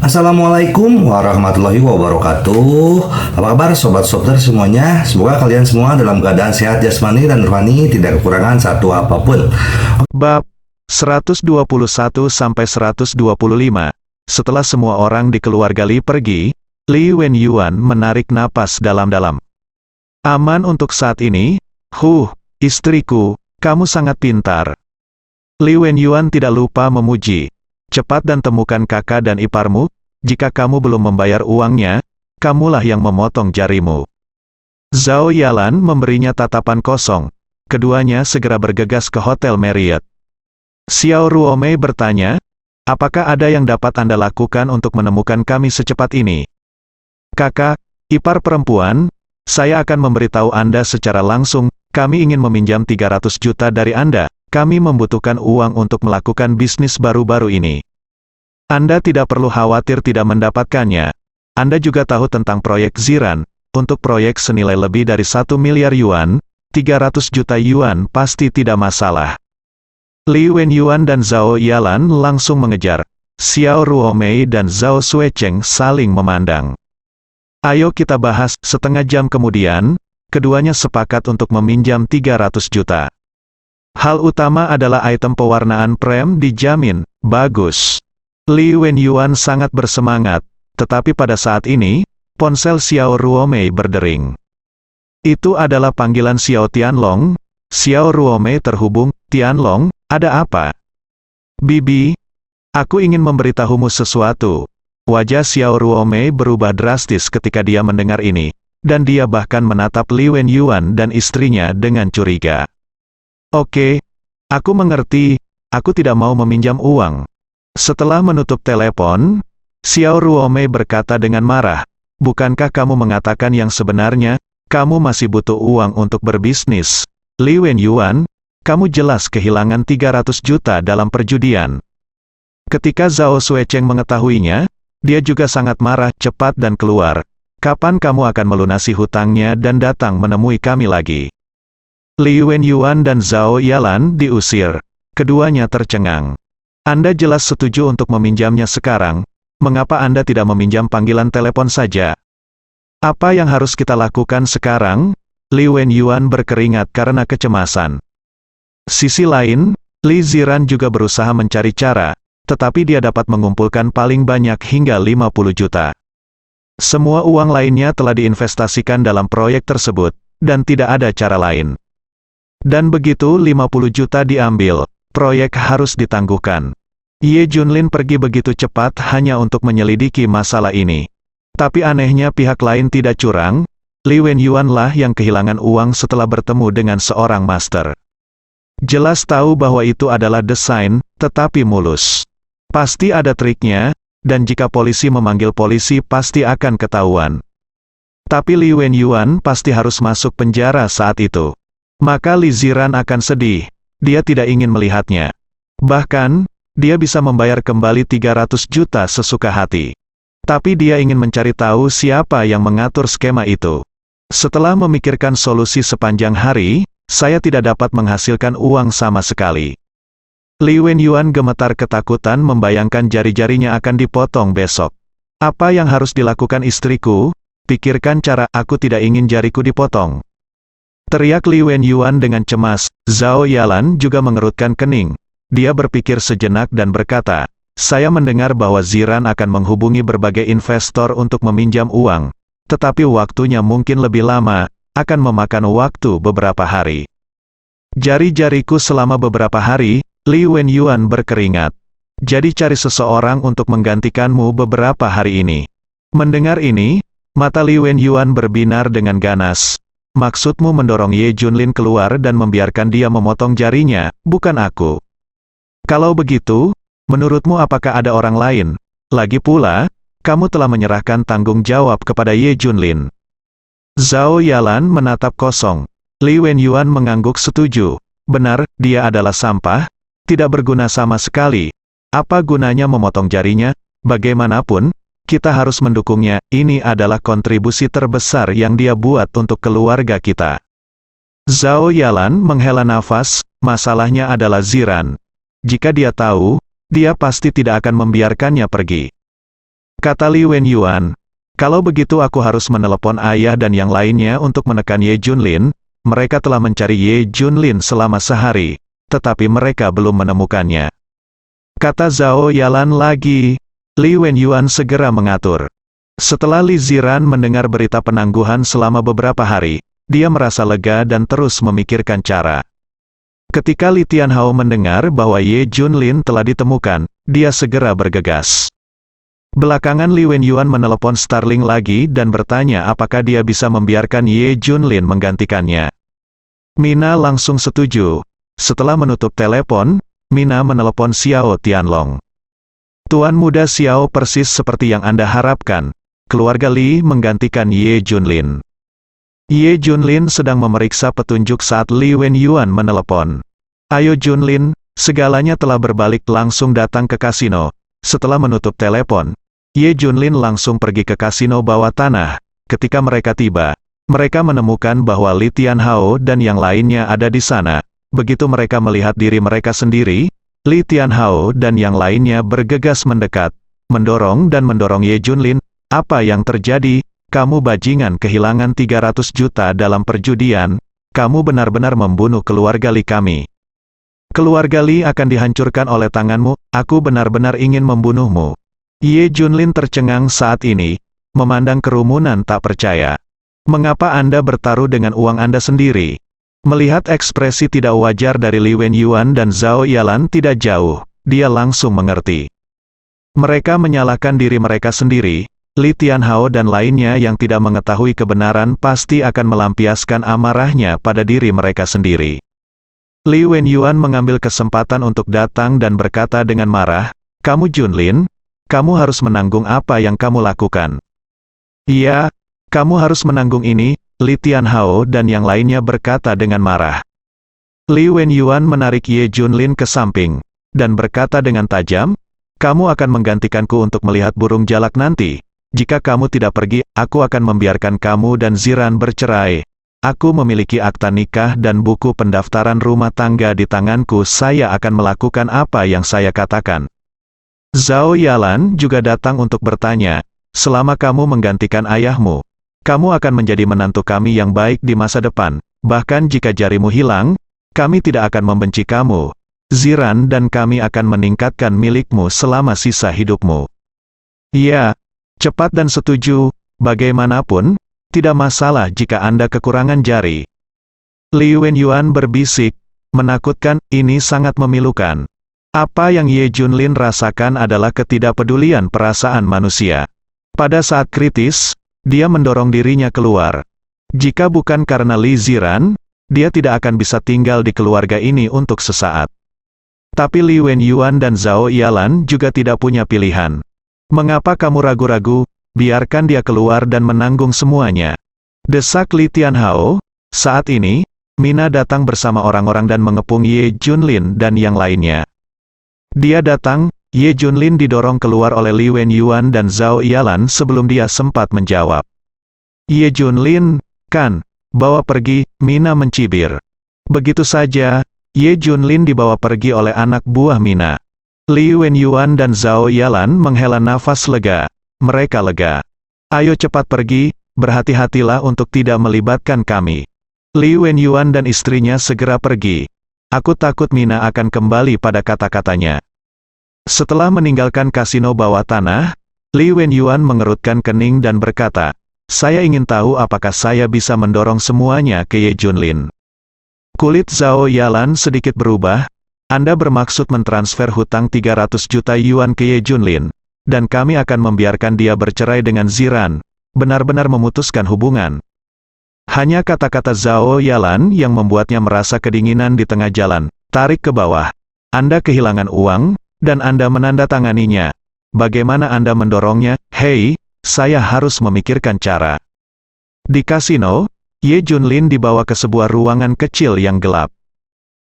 Assalamualaikum warahmatullahi wabarakatuh. Apa kabar sobat Softer semuanya? Semoga kalian semua dalam keadaan sehat jasmani dan rohani, tidak kekurangan satu apapun. Bab 121 sampai 125. Setelah semua orang di keluarga Li pergi, Li Wenyuan menarik napas dalam-dalam. Aman untuk saat ini. Istriku, kamu sangat pintar. Li Wenyuan tidak lupa memuji. Cepat dan temukan kakak dan iparmu. Jika kamu belum membayar uangnya, kamulah yang memotong jarimu. Zhao Yalan memberinya tatapan kosong. Keduanya segera bergegas ke Hotel Marriott. Xiao Ruomei bertanya, apakah ada yang dapat Anda lakukan untuk menemukan kami secepat ini? Kakak, ipar perempuan, saya akan memberitahu Anda secara langsung, kami ingin meminjam 300 juta dari Anda. Kami membutuhkan uang untuk melakukan bisnis baru-baru ini. Anda tidak perlu khawatir tidak mendapatkannya. Anda juga tahu tentang proyek Ziran. Untuk proyek senilai lebih dari 1 miliar yuan, 300 juta yuan pasti tidak masalah. Li Wenyuan dan Zhao Yalan langsung mengejar. Xiao Ruomei dan Zhao Suecheng saling memandang. Ayo kita bahas. Setengah jam kemudian, keduanya sepakat untuk meminjam 300 juta. Hal utama adalah item pewarnaan prem dijamin bagus. Li Wenyuan sangat bersemangat, tetapi pada saat ini, ponsel Xiao Ruomei berdering. Itu adalah panggilan Xiao Tianlong. Xiao Ruomei terhubung. Tianlong, ada apa? Bibi, aku ingin memberitahumu sesuatu. Wajah Xiao Ruomei berubah drastis ketika dia mendengar ini, dan dia bahkan menatap Li Wenyuan dan istrinya dengan curiga. Oke, aku mengerti, aku tidak mau meminjam uang. Setelah menutup telepon, Xiao Ruomei berkata dengan marah, bukankah kamu mengatakan yang sebenarnya, kamu masih butuh uang untuk berbisnis? Li Wenyuan, kamu jelas kehilangan 300 juta dalam perjudian. Ketika Zhao Suecheng mengetahuinya, dia juga sangat marah, cepat dan keluar. Kapan kamu akan melunasi hutangnya dan datang menemui kami lagi? Li Wenyuan dan Zhao Yalan diusir. Keduanya tercengang. Anda jelas setuju untuk meminjamnya sekarang. Mengapa Anda tidak meminjam panggilan telepon saja? Apa yang harus kita lakukan sekarang? Li Wenyuan berkeringat karena kecemasan. Sisi lain, Li Ziran juga berusaha mencari cara, tetapi dia dapat mengumpulkan paling banyak hingga 50 juta. Semua uang lainnya telah diinvestasikan dalam proyek tersebut, dan tidak ada cara lain. Dan begitu 50 juta diambil, proyek harus ditangguhkan. Ye Junlin pergi begitu cepat hanya untuk menyelidiki masalah ini. Tapi anehnya pihak lain tidak curang, Li Wenyuan lah yang kehilangan uang setelah bertemu dengan seorang master. Jelas tahu bahwa itu adalah desain, tetapi mulus. Pasti ada triknya, dan jika polisi memanggil polisi pasti akan ketahuan. Tapi Li Wenyuan pasti harus masuk penjara saat itu. Maka Li Ziran akan sedih, dia tidak ingin melihatnya. Bahkan, dia bisa membayar kembali 300 juta sesuka hati. Tapi dia ingin mencari tahu siapa yang mengatur skema itu. Setelah memikirkan solusi sepanjang hari, saya tidak dapat menghasilkan uang sama sekali. Li Wenyuan gemetar ketakutan membayangkan jari-jarinya akan dipotong besok. Apa yang harus dilakukan istriku? Pikirkan cara, aku tidak ingin jariku dipotong. Teriak Li Wenyuan dengan cemas. Zhao Yalan juga mengerutkan kening. Dia berpikir sejenak dan berkata, saya mendengar bahwa Ziran akan menghubungi berbagai investor untuk meminjam uang. Tetapi waktunya mungkin lebih lama, akan memakan waktu beberapa hari. Jari-jariku selama beberapa hari, Li Wenyuan berkeringat. Jadi cari seseorang untuk menggantikanmu beberapa hari ini. Mendengar ini, mata Li Wenyuan berbinar dengan ganas. Maksudmu mendorong Ye Junlin keluar dan membiarkan dia memotong jarinya, bukan aku. Kalau begitu, menurutmu apakah ada orang lain? Lagi pula, kamu telah menyerahkan tanggung jawab kepada Ye Junlin. Zhao Yalan menatap kosong. Li Wenyuan mengangguk setuju. Benar, dia adalah sampah, tidak berguna sama sekali. Apa gunanya memotong jarinya? Bagaimanapun, kita harus mendukungnya, ini adalah kontribusi terbesar yang dia buat untuk keluarga kita. Zhao Yalan menghela nafas, masalahnya adalah Ziran. Jika dia tahu, dia pasti tidak akan membiarkannya pergi. Kata Li Wenyuan. Kalau begitu aku harus menelepon ayah dan yang lainnya untuk menekan Ye Junlin. Mereka telah mencari Ye Junlin selama sehari, tetapi mereka belum menemukannya. Kata Zhao Yalan lagi. Li Wenyuan segera mengatur. Setelah Li Ziran mendengar berita penangguhan selama beberapa hari, dia merasa lega dan terus memikirkan cara. Ketika Li Tianhao mendengar bahwa Ye Junlin telah ditemukan, dia segera bergegas. Belakangan Li Wenyuan menelepon Starling lagi dan bertanya apakah dia bisa membiarkan Ye Junlin menggantikannya. Mina langsung setuju. Setelah menutup telepon, Mina menelepon Xiao Tianlong. Tuan muda Xiao, persis seperti yang Anda harapkan. Keluarga Li menggantikan Ye Junlin. Ye Junlin sedang memeriksa petunjuk saat Li Wenyuan menelepon. Ayo Junlin, segalanya telah berbalik, langsung datang ke kasino. Setelah menutup telepon, Ye Junlin langsung pergi ke kasino bawah tanah. Ketika mereka tiba, mereka menemukan bahwa Li Tianhao dan yang lainnya ada di sana. Begitu mereka melihat diri mereka sendiri, Li Tianhao dan yang lainnya bergegas mendekat, mendorong Ye Junlin. Apa yang terjadi? Kamu bajingan kehilangan 300 juta dalam perjudian. Kamu benar-benar membunuh keluarga Li kami. Keluarga Li akan dihancurkan oleh tanganmu. Aku benar-benar ingin membunuhmu. Ye Junlin tercengang saat ini, memandang kerumunan tak percaya. Mengapa Anda bertaruh dengan uang Anda sendiri? Melihat ekspresi tidak wajar dari Li Wenyuan dan Zhao Yalan tidak jauh, dia langsung mengerti. Mereka menyalahkan diri mereka sendiri. Li Tianhao dan lainnya yang tidak mengetahui kebenaran pasti akan melampiaskan amarahnya pada diri mereka sendiri. Li Wenyuan mengambil kesempatan untuk datang dan berkata dengan marah, "Kamu Junlin, kamu harus menanggung apa yang kamu lakukan." "Iya, kamu harus menanggung ini," Li Tianhao dan yang lainnya berkata dengan marah. Li Wenyuan menarik Ye Junlin ke samping, dan berkata dengan tajam, "Kamu akan menggantikanku untuk melihat burung jalak nanti. Jika kamu tidak pergi, aku akan membiarkan kamu dan Ziran bercerai. Aku memiliki akta nikah dan buku pendaftaran rumah tangga di tanganku. Saya akan melakukan apa yang saya katakan." Zhao Yalan juga datang untuk bertanya, "Selama kamu menggantikan ayahmu, kamu akan menjadi menantu kami yang baik di masa depan. Bahkan jika jarimu hilang, kami tidak akan membenci kamu. Ziran dan kami akan meningkatkan milikmu selama sisa hidupmu." "Iya, cepat dan setuju. Bagaimanapun, tidak masalah jika Anda kekurangan jari." Li Wenyuan berbisik, menakutkan, ini sangat memilukan. Apa yang Ye Junlin rasakan adalah ketidakpedulian perasaan manusia. Pada saat kritis, dia mendorong dirinya keluar. Jika bukan karena Li Ziran, dia tidak akan bisa tinggal di keluarga ini untuk sesaat. Tapi Li Wenyuan dan Zhao Yalan juga tidak punya pilihan. "Mengapa kamu ragu-ragu? Biarkan dia keluar dan menanggung semuanya," desak Li Tianhao. Saat ini, Mina datang bersama orang-orang dan mengepung Ye Junlin dan yang lainnya. Dia datang, Ye Junlin didorong keluar oleh Li Wenyuan dan Zhao Yalan sebelum dia sempat menjawab. "Ye Junlin, kan? Bawa pergi," Mina mencibir. Begitu saja, Ye Junlin dibawa pergi oleh anak buah Mina. Li Wenyuan dan Zhao Yalan menghela nafas lega. Mereka lega. "Ayo cepat pergi, berhati-hatilah untuk tidak melibatkan kami." Li Wenyuan dan istrinya segera pergi. Aku takut Mina akan kembali pada kata-katanya. Setelah meninggalkan kasino bawah tanah, Li Wenyuan mengerutkan kening dan berkata, "Saya ingin tahu apakah saya bisa mendorong semuanya ke Ye Junlin." Kulit Zhao Yalan sedikit berubah. "Anda bermaksud mentransfer hutang 300 juta yuan ke Ye Junlin, dan kami akan membiarkan dia bercerai dengan Ziran, benar-benar memutuskan hubungan." Hanya kata-kata Zhao Yalan yang membuatnya merasa kedinginan di tengah jalan. "Tarik ke bawah. Anda kehilangan uang, dan Anda menandatanganinya. Bagaimana Anda mendorongnya? Hei, saya harus memikirkan cara." Di kasino, Ye Junlin dibawa ke sebuah ruangan kecil yang gelap.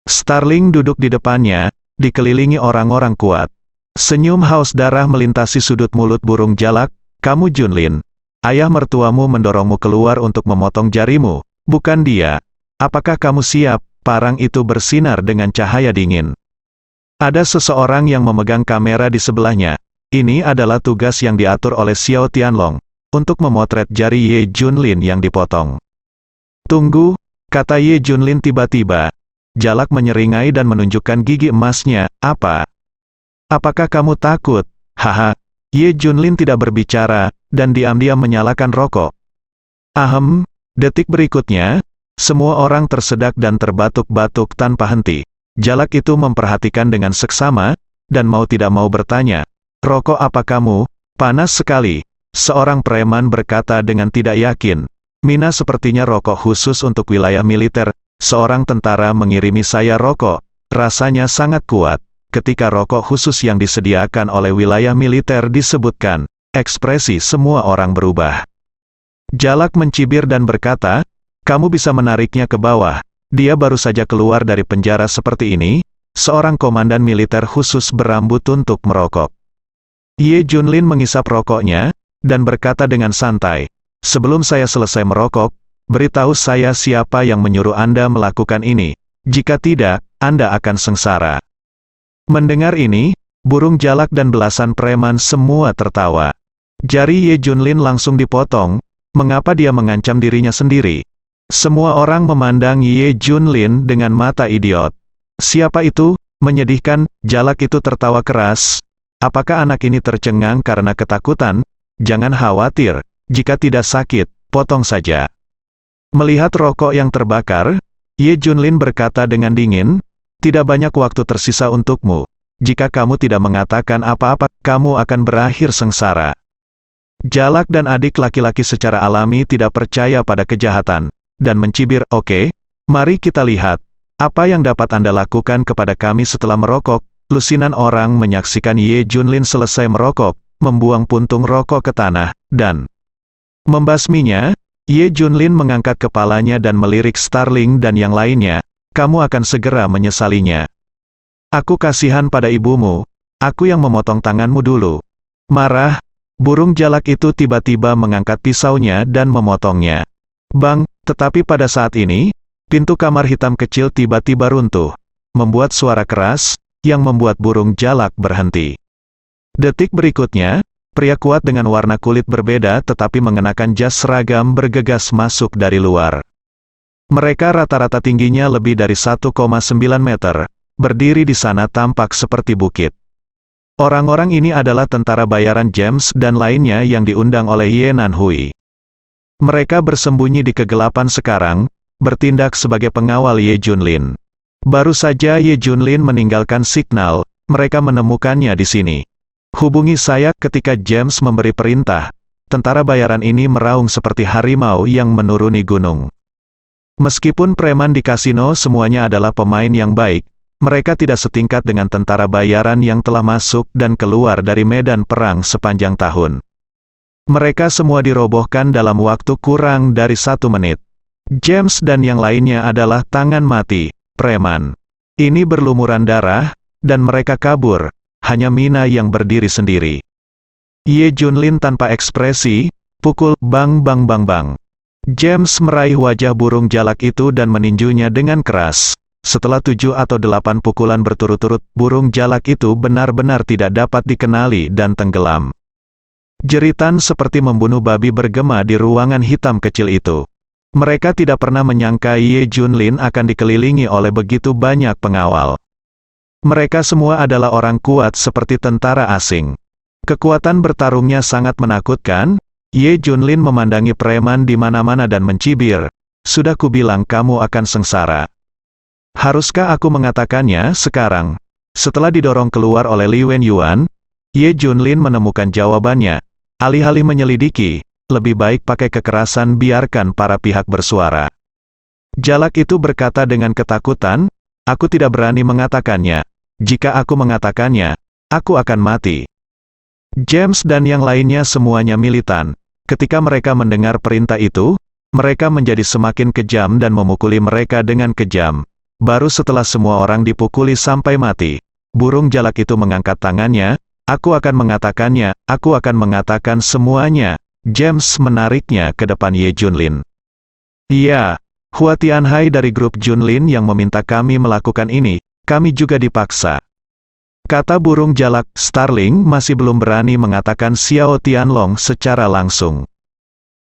Starling duduk di depannya, dikelilingi orang-orang kuat. Senyum haus darah melintasi sudut mulut burung jalak. "Kamu Junlin. Ayah mertuamu mendorongmu keluar untuk memotong jarimu, bukan dia. Apakah kamu siap?" Parang itu bersinar dengan cahaya dingin. Ada seseorang yang memegang kamera di sebelahnya. Ini adalah tugas yang diatur oleh Xiao Tianlong, untuk memotret jari Ye Junlin yang dipotong. Tunggu, kata Ye Junlin tiba-tiba. Jalak menyeringai dan menunjukkan gigi emasnya, apa? Apakah kamu takut? Haha. Ye Junlin tidak berbicara, dan diam-diam menyalakan rokok. Ahem, detik berikutnya, semua orang tersedak dan terbatuk-batuk tanpa henti. Jalak itu memperhatikan dengan seksama, dan mau tidak mau bertanya, "Rokok apa kamu? Panas sekali." Seorang preman berkata dengan tidak yakin, "Mina sepertinya rokok khusus untuk wilayah militer. Seorang tentara mengirimi saya rokok, rasanya sangat kuat." Ketika rokok khusus yang disediakan oleh wilayah militer disebutkan, ekspresi semua orang berubah. Jalak mencibir dan berkata, "Kamu bisa menariknya ke bawah. Dia baru saja keluar dari penjara seperti ini." Seorang komandan militer khusus berambut untuk merokok. Ye Junlin mengisap rokoknya, dan berkata dengan santai, "Sebelum saya selesai merokok, beritahu saya siapa yang menyuruh Anda melakukan ini. Jika tidak, Anda akan sengsara." Mendengar ini, burung jalak dan belasan preman semua tertawa. Jari Ye Junlin langsung dipotong. Mengapa dia mengancam dirinya sendiri? Semua orang memandang Ye Junlin dengan mata idiot. "Siapa itu?" Menyedihkan, jalak itu tertawa keras. "Apakah anak ini tercengang karena ketakutan? Jangan khawatir, jika tidak sakit, potong saja." Melihat rokok yang terbakar, Ye Junlin berkata dengan dingin, "Tidak banyak waktu tersisa untukmu. Jika kamu tidak mengatakan apa-apa, kamu akan berakhir sengsara." Jalak dan adik laki-laki secara alami tidak percaya pada kejahatan, dan mencibir, "Oke, mari kita lihat. Apa yang dapat Anda lakukan kepada kami setelah merokok?" Lusinan orang menyaksikan Ye Junlin selesai merokok, membuang puntung rokok ke tanah, dan membasminya. Ye Junlin mengangkat kepalanya dan melirik Starling dan yang lainnya, "Kamu akan segera menyesalinya. Aku kasihan pada ibumu, aku yang memotong tanganmu dulu." Marah, burung jalak itu tiba-tiba mengangkat pisaunya dan memotongnya. Bang, tetapi pada saat ini, pintu kamar hitam kecil tiba-tiba runtuh, membuat suara keras, yang membuat burung jalak berhenti. Detik berikutnya, pria kuat dengan warna kulit berbeda tetapi mengenakan jas seragam bergegas masuk dari luar. Mereka rata-rata tingginya lebih dari 1,9 meter, berdiri di sana tampak seperti bukit. Orang-orang ini adalah tentara bayaran James dan lainnya yang diundang oleh Ye Nanhui. Mereka bersembunyi di kegelapan sekarang, bertindak sebagai pengawal Ye Junlin. Baru saja Ye Junlin meninggalkan signal, mereka menemukannya di sini. "Hubungi saya." Ketika James memberi perintah, tentara bayaran ini meraung seperti harimau yang menuruni gunung. Meskipun preman di kasino semuanya adalah pemain yang baik, mereka tidak setingkat dengan tentara bayaran yang telah masuk dan keluar dari medan perang sepanjang tahun. Mereka semua dirobohkan dalam waktu kurang dari 1 menit. James dan yang lainnya adalah tangan mati, preman. Ini berlumuran darah, dan mereka kabur, hanya Mina yang berdiri sendiri. Ye Junlin tanpa ekspresi, pukul, bang bang bang bang. James meraih wajah burung jalak itu dan meninjunya dengan keras. Setelah 7 atau 8 pukulan berturut-turut, burung jalak itu benar-benar tidak dapat dikenali dan tenggelam. Jeritan seperti membunuh babi bergema di ruangan hitam kecil itu. Mereka tidak pernah menyangka Ye Junlin akan dikelilingi oleh begitu banyak pengawal. Mereka semua adalah orang kuat seperti tentara asing. Kekuatan bertarungnya sangat menakutkan. Ye Junlin memandangi preman di mana-mana dan mencibir, "Sudah kubilang kamu akan sengsara. Haruskah aku mengatakannya sekarang?" Setelah didorong keluar oleh Li Wenyuan, Ye Junlin menemukan jawabannya. Alih-alih menyelidiki, lebih baik pakai kekerasan, biarkan para pihak bersuara. Jalak itu berkata dengan ketakutan, "Aku tidak berani mengatakannya. Jika aku mengatakannya, aku akan mati." James dan yang lainnya semuanya militan. Ketika mereka mendengar perintah itu, mereka menjadi semakin kejam dan memukuli mereka dengan kejam. Baru setelah semua orang dipukuli sampai mati, burung jalak itu mengangkat tangannya, "Aku akan mengatakannya, aku akan mengatakan semuanya." James menariknya ke depan Ye Junlin. "Iya, Hua Tianhai dari grup Junlin yang meminta kami melakukan ini, kami juga dipaksa." Kata burung jalak, Starling masih belum berani mengatakan Xiao Tianlong secara langsung.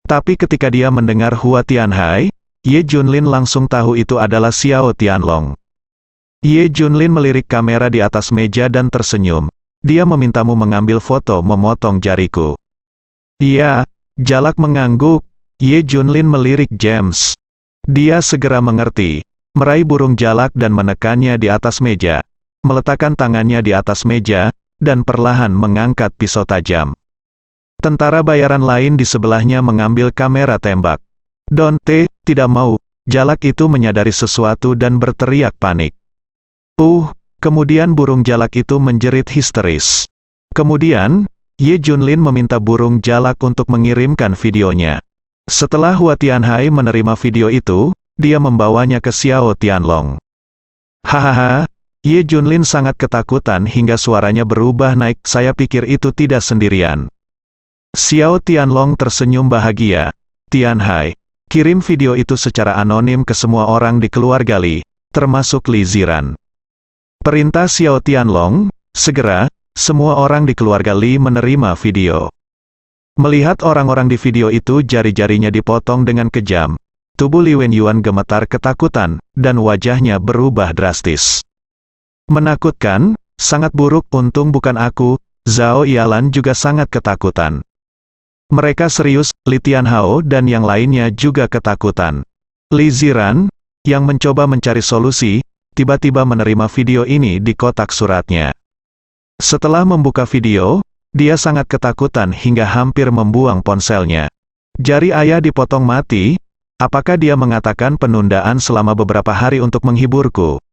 Tapi ketika dia mendengar Hua Tianhai, Ye Junlin langsung tahu itu adalah Xiao Tianlong. Ye Junlin melirik kamera di atas meja dan tersenyum. Dia memintamu mengambil foto memotong jariku. Iya, jalak mengangguk. Ye Junlin melirik James. Dia segera mengerti, meraih burung jalak dan menekannya di atas meja. Meletakkan tangannya di atas meja, dan perlahan mengangkat pisau tajam. Tentara bayaran lain di sebelahnya mengambil kamera tembak. Dante tidak mau. Jalak itu menyadari sesuatu dan berteriak panik. Kemudian burung jalak itu menjerit histeris. Kemudian, Ye Junlin meminta burung jalak untuk mengirimkan videonya. Setelah Hua Tianhai menerima video itu, dia membawanya ke Xiao Tianlong. Hahaha. Ye Junlin sangat ketakutan hingga suaranya berubah naik. Saya pikir itu tidak sendirian. Xiao Tianlong tersenyum bahagia. Tianhai, kirim video itu secara anonim ke semua orang di keluarga Li, termasuk Li Ziran. Perintah Xiao Tianlong, segera, semua orang di keluarga Li menerima video. Melihat orang-orang di video itu jari-jarinya dipotong dengan kejam, tubuh Li Wenyuan gemetar ketakutan, dan wajahnya berubah drastis. Menakutkan, sangat buruk. Untung bukan aku. Zhao Yalan juga sangat ketakutan. Mereka serius. Li Tianhao dan yang lainnya juga ketakutan. Li Ziran, yang mencoba mencari solusi, tiba-tiba menerima video ini di kotak suratnya. Setelah membuka video, dia sangat ketakutan hingga hampir membuang ponselnya. Jari ayah dipotong mati. Apakah dia mengatakan penundaan selama beberapa hari untuk menghiburku?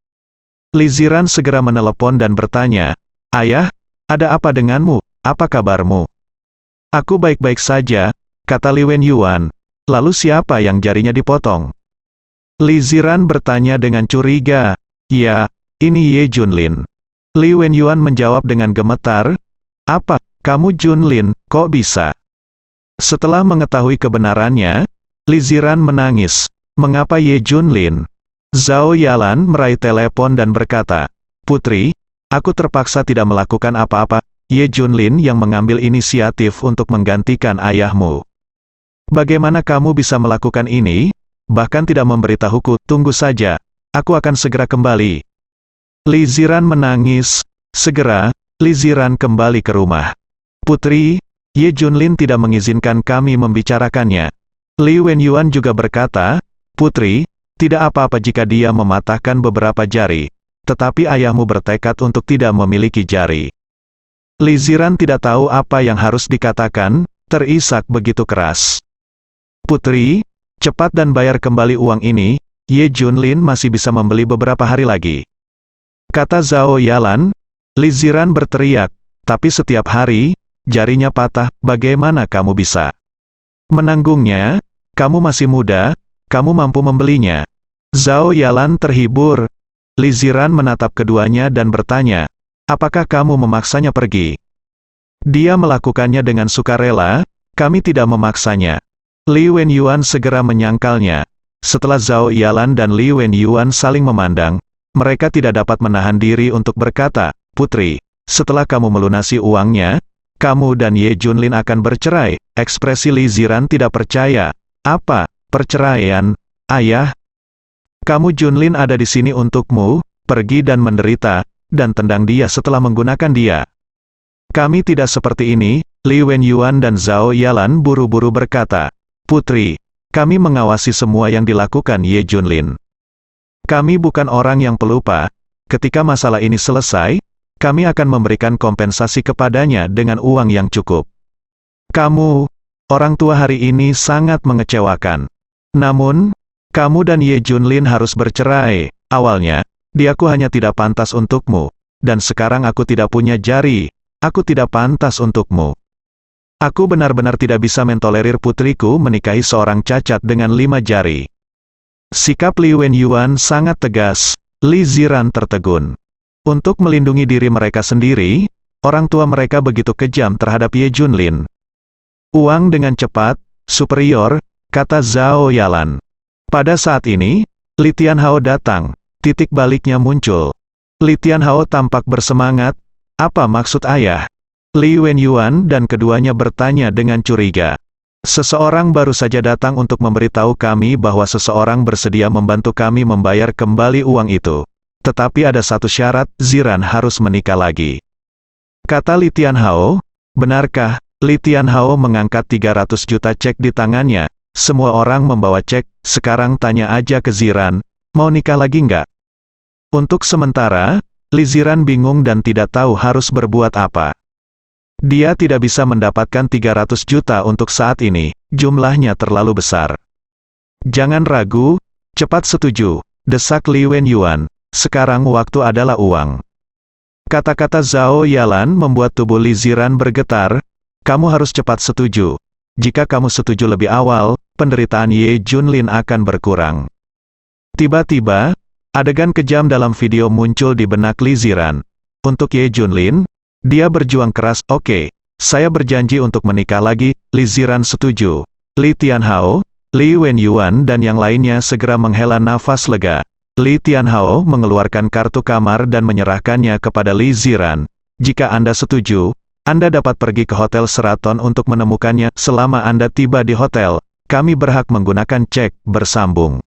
Li Ziran segera menelepon dan bertanya, "Ayah, ada apa denganmu? Apa kabarmu?" "Aku baik-baik saja," kata Li Wenyuan. "Lalu siapa yang jarinya dipotong?" Li Ziran bertanya dengan curiga. "Ya, ini Ye Junlin." Li Wenyuan menjawab dengan gemetar, "Apa, kamu Junlin, kok bisa?" Setelah mengetahui kebenarannya, Li Ziran menangis. "Mengapa Ye Junlin?" Zhao Yalan meraih telepon dan berkata, "Putri, aku terpaksa tidak melakukan apa-apa. Ye Junlin yang mengambil inisiatif untuk menggantikan ayahmu. Bagaimana kamu bisa melakukan ini? Bahkan tidak memberitahuku. Tunggu saja, aku akan segera kembali." Li Ziran menangis. Segera, Li Ziran kembali ke rumah. "Putri, Ye Junlin tidak mengizinkan kami membicarakannya." Li Wenyuan juga berkata, "Putri, tidak apa-apa jika dia mematahkan beberapa jari, tetapi ayahmu bertekad untuk tidak memiliki jari." Li Ziran tidak tahu apa yang harus dikatakan, terisak begitu keras. "Putri, cepat dan bayar kembali uang ini, Ye Junlin masih bisa membeli beberapa hari lagi," kata Zhao Yalan. Li Ziran berteriak, "Tapi setiap hari, jarinya patah, bagaimana kamu bisa menanggungnya? Kamu masih muda, kamu mampu membelinya." Zhao Yalan terhibur. Li Ziran menatap keduanya dan bertanya, "Apakah kamu memaksanya pergi?" "Dia melakukannya dengan sukarela, kami tidak memaksanya." Li Wenyuan segera menyangkalnya. Setelah Zhao Yalan dan Li Wenyuan saling memandang, mereka tidak dapat menahan diri untuk berkata, "Putri, setelah kamu melunasi uangnya, kamu dan Ye Junlin akan bercerai." Ekspresi Li Ziran tidak percaya. "Apa, perceraian? Ayah? Kamu Junlin ada di sini untukmu, pergi dan menderita, dan tendang dia setelah menggunakan dia." "Kami tidak seperti ini." Li Wenyuan dan Zhao Yalan buru-buru berkata, "Putri, kami mengawasi semua yang dilakukan Ye Junlin. Kami bukan orang yang pelupa. Ketika masalah ini selesai, kami akan memberikan kompensasi kepadanya dengan uang yang cukup. Kamu, orang tua hari ini sangat mengecewakan. Namun, kamu dan Ye Junlin harus bercerai. Awalnya, diaku hanya tidak pantas untukmu, dan sekarang aku tidak punya jari. Aku tidak pantas untukmu. Aku benar-benar tidak bisa mentolerir putriku menikahi seorang cacat dengan 5 jari." Sikap Li Wenyuan sangat tegas. Li Ziran tertegun. Untuk melindungi diri mereka sendiri, orang tua mereka begitu kejam terhadap Ye Junlin. "Uang dengan cepat, superior," kata Zhao Yalan. Pada saat ini, Li Tianhao datang. Titik baliknya muncul. Li Tianhao tampak bersemangat. Apa maksud ayah? Li Wenyuan dan keduanya bertanya dengan curiga. Seseorang baru saja datang untuk memberitahu kami bahwa seseorang bersedia membantu kami membayar kembali uang itu. Tetapi ada satu syarat, Ziran harus menikah lagi. Kata Li Tianhao. Benarkah? Li Tianhao mengangkat 300 juta cek di tangannya. Semua orang membawa cek, sekarang tanya aja ke Ziran, mau nikah lagi nggak? Untuk sementara, Li Ziran bingung dan tidak tahu harus berbuat apa. Dia tidak bisa mendapatkan 300 juta untuk saat ini, jumlahnya terlalu besar. Jangan ragu, cepat setuju, desak Li Wenyuan, sekarang waktu adalah uang. Kata-kata Zhao Yalan membuat tubuh Li Ziran bergetar, kamu harus cepat setuju. Jika kamu setuju lebih awal, penderitaan Ye Junlin akan berkurang. Tiba-tiba, adegan kejam dalam video muncul di benak Li Ziran. Untuk Ye Junlin, dia berjuang keras, oke, saya berjanji untuk menikah lagi, Li Ziran setuju. Li Tianhao, Li Wenyuan dan yang lainnya segera menghela nafas lega. Li Tianhao mengeluarkan kartu kamar dan menyerahkannya kepada Li Ziran. Jika Anda setuju, Anda dapat pergi ke Hotel Sheraton untuk menemukannya. Selama Anda tiba di hotel, kami berhak menggunakan cek bersambung.